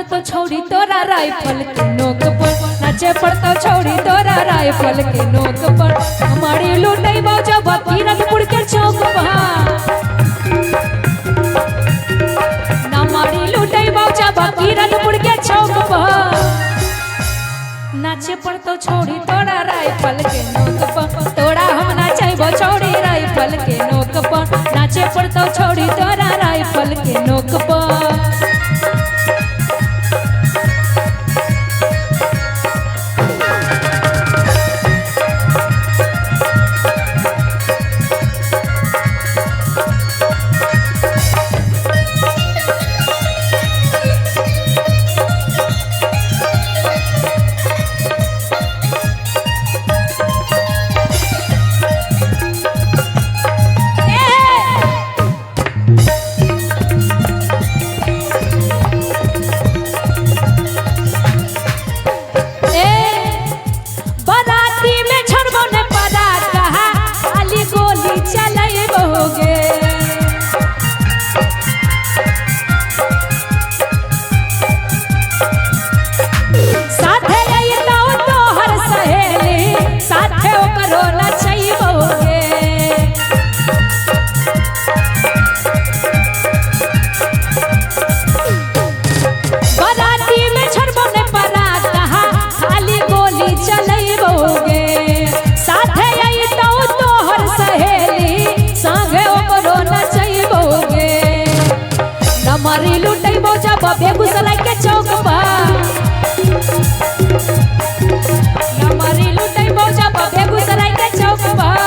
पड़तो छोड़ी तोरा राइफल के नोक पर, नाचे पड़तो छोड़ी तोरा राइफल के नोक पर। हमारी लूटई बाजा किरतपुर के चौक पर, हमारी लूटई बाजा किरतपुर के चौक पर। नाचे पड़तो छोड़ी तोरा राइफल के नोक पर, तोरा हम नाचैबो छोड़ी राइफल के नोक पर। नाचे पड़तो छोड़ी तोरा राइफल के नोक पर। हमारी लूटई बोझा बेगूसराय के चौक पर, हमारी लूटई बोझा बेगूसराय के चौक पर।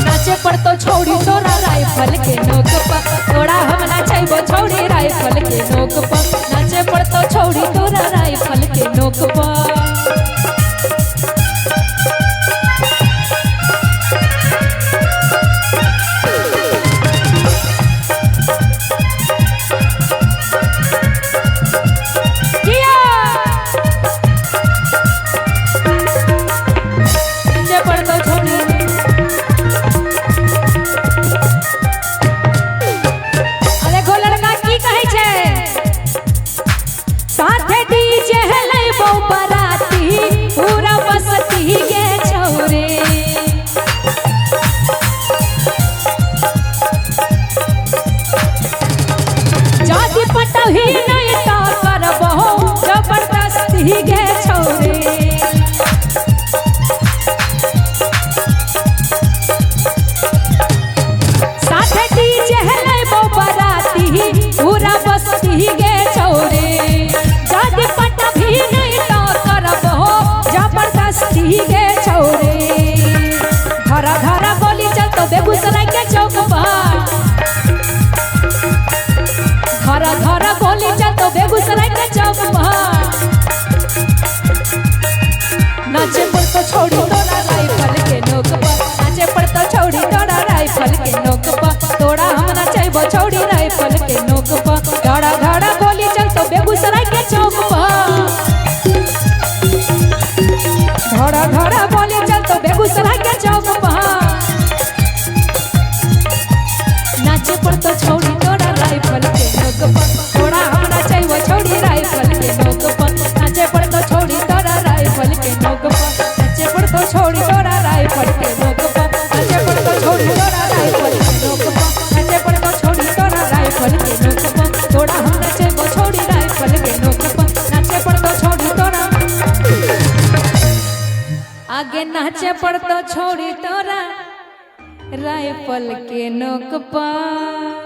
नाचे पड़तो छोड़ी तोरा राइफल के नोक पर, तोरा हम नाचैबो छोड़ी राइफल के नोक पर। नाचे पड़तो छोड़ी तोरा राइफल के नोक पर। बेगूसराय के चौक पर घरा घरा गोली चलतो बेगूसराय के चौक पर। नाचे पड़तो छोड़ी तोरा राइफल के नोक पर, नाचे पड़तो छोड़ी तोरा राइफल के नोक पर। तोरा हम नाचैबो छोड़ी राइफल के नोक पर। घरा घरा गोली चलतो बेगूसराय के चौक पर, घरा घरा गोली चलतो बेगूसराय के चौक पर। नाचे पड़तो छोड़ी तोरा राइफल के नोक पर, तोरा हम नाचैबो छोड़ी राइफल के नोक पर। नाचे पड़तो छोड़ी तोरा राइफल के नोक पर, नाचे पड़तो छोड़ी तोरा राइफल के नोक पर। नाचे पड़तो छोड़ी तोरा राइफल के नोक पर, नाचे पड़तो छोड़ी तोरा राइफल के नोक पर। तोरा हम नाचैबो छोड़ी राइफल के नोक पर। नाचे पड़तो छोड़ी तोरा आगे नाचे पड़तो छोड़ी तोरा राइफल के नोक पर।